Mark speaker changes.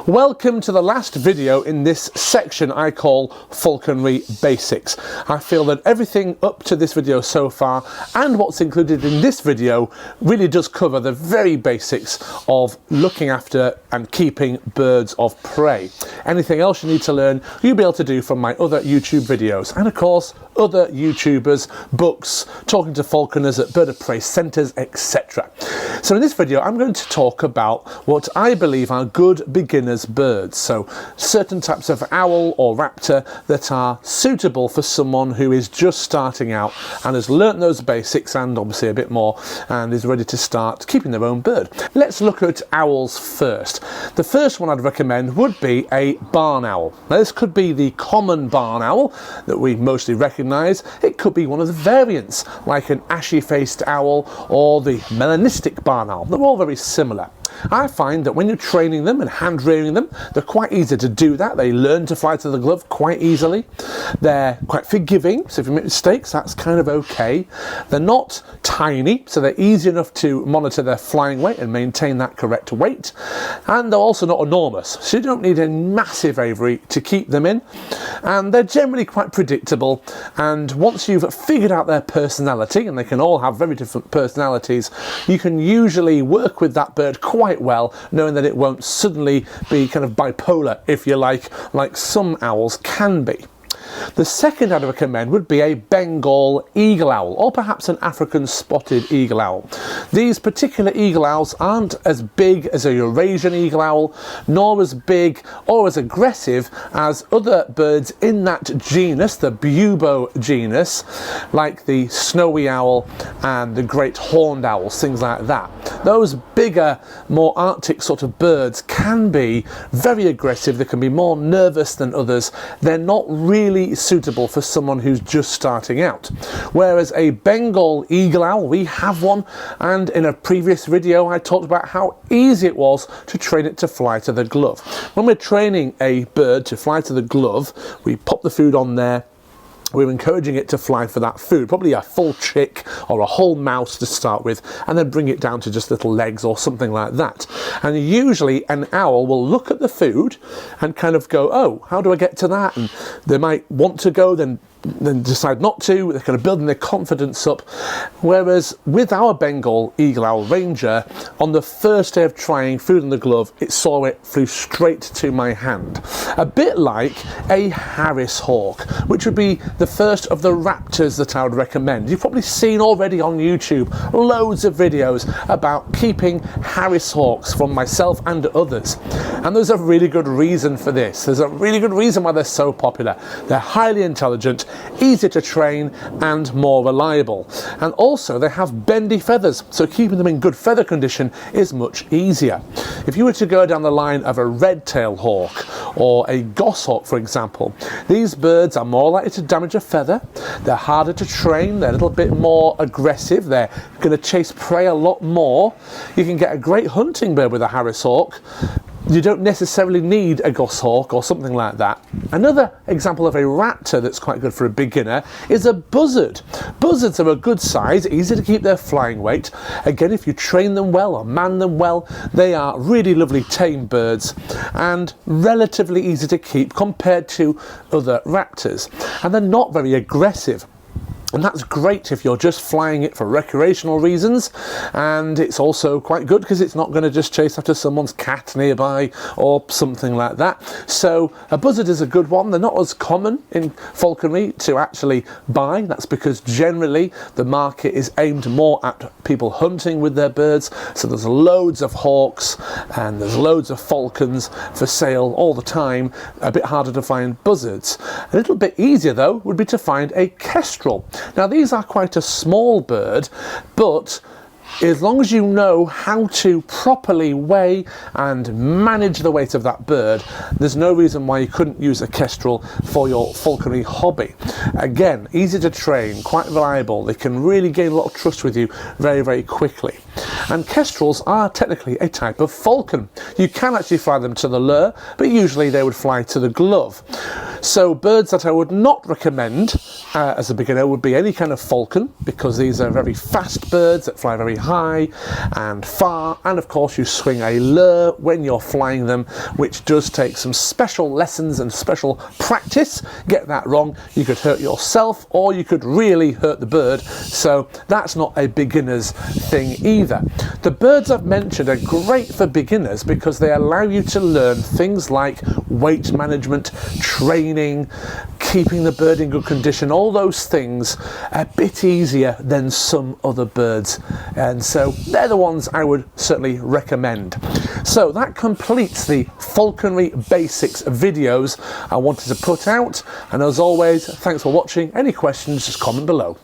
Speaker 1: Welcome to the last video in this section I call Falconry Basics. I feel that everything up to this video so far and what's included in this video really does cover the very basics of looking after and keeping birds of prey. Anything else you need to learn, you'll be able to do from my other YouTube videos and of course other YouTubers, books, talking to falconers at bird of prey centres, etc. So in this video I'm going to talk about what I believe are good beginners birds, so certain types of owl or raptor that are suitable for someone who is just starting out and has learnt those basics and obviously a bit more and is ready to start keeping their own bird. Let's look at owls first. The first one I'd recommend would be a barn owl. Now this could be the common barn owl that we mostly recognise. It could be one of the variants like an ashy-faced owl or the melanistic barn owl. They're all very similar. I find that when you're training them and hand rearing them, they're quite easy to do that. They learn to fly to the glove quite easily. They're quite forgiving, so if you make mistakes, that's kind of okay. They're not tiny, so they're easy enough to monitor their flying weight and maintain that correct weight. And they're also not enormous, so you don't need a massive aviary to keep them in. And they're generally quite predictable. And once you've figured out their personality, and they can all have very different personalities, you can usually work with that bird quite well, knowing that it won't suddenly be kind of bipolar, if you like some owls can be. The second I'd recommend would be a Bengal Eagle Owl, or perhaps an African spotted eagle owl. These particular eagle owls aren't as big as a Eurasian eagle owl, nor as big or as aggressive as other birds in that genus, the bubo genus, like the snowy owl and the great horned owls, things like that. Those bigger, more Arctic sort of birds can be very aggressive, they can be more nervous than others. They're not really suitable for someone who's just starting out. Whereas a Bengal Eagle Owl, we have one, and in a previous video I talked about how easy it was to train it to fly to the glove. When we're training a bird to fly to the glove, we pop the food on there. We're encouraging it to fly for that food, probably a full chick or a whole mouse to start with, and then bring it down to just little legs or something like that. And usually an owl will look at the food and kind of go, oh, how do I get to that? And they might want to go, then decide not to. They're kind of building their confidence up. Whereas with our Bengal Eagle Owl Ranger, on the first day of trying food in the glove, it saw it, flew straight to my hand. A bit like a Harris hawk, which would be the first of the raptors that I would recommend. You've probably seen already on YouTube loads of videos about keeping Harris hawks from myself and others. And there's a really good reason for this. There's a really good reason why they're so popular. They're highly intelligent, easy to train and more reliable, and also they have bendy feathers, so keeping them in good feather condition is much easier. If you were to go down the line of a red-tailed hawk or a goshawk, for example, these birds are more likely to damage a feather, they're harder to train, they're a little bit more aggressive, they're going to chase prey a lot more. You can get a great hunting bird with a Harris hawk. You don't necessarily need a goshawk or something like that. Another example of a raptor that's quite good for a beginner is a buzzard. Buzzards are a good size, easy to keep their flying weight. Again, if you train them well or man them well, they are really lovely tame birds and relatively easy to keep compared to other raptors. And they're not very aggressive. And that's great if you're just flying it for recreational reasons, and it's also quite good because it's not going to just chase after someone's cat nearby or something like that. So a buzzard is a good one. They're not as common in falconry to actually buy. That's because generally the market is aimed more at people hunting with their birds, so there's loads of hawks and there's loads of falcons for sale all the time. A bit harder to find buzzards. A little bit easier though would be to find a kestrel. Now these are quite a small bird, but as long as you know how to properly weigh and manage the weight of that bird, there's no reason why you couldn't use a kestrel for your falconry hobby. Again, easy to train, quite reliable, they can really gain a lot of trust with you very, very quickly. And Kestrels are technically a type of falcon. You can actually fly them to the lure, but usually they would fly to the glove. So birds that I would not recommend as a beginner would be any kind of falcon, because these are very fast birds that fly very high and far, and of course you swing a lure when you're flying them, which does take some special lessons and special practice. Get that wrong, you could hurt yourself or you could really hurt the bird, so that's not a beginner's thing either. The birds I've mentioned are great for beginners because they allow you to learn things like weight management, training, keeping the bird in good condition, all those things a bit easier than some other birds, and so they're the ones I would certainly recommend. So that completes the Falconry Basics videos I wanted to put out, and as always, thanks for watching. Any questions, just comment below.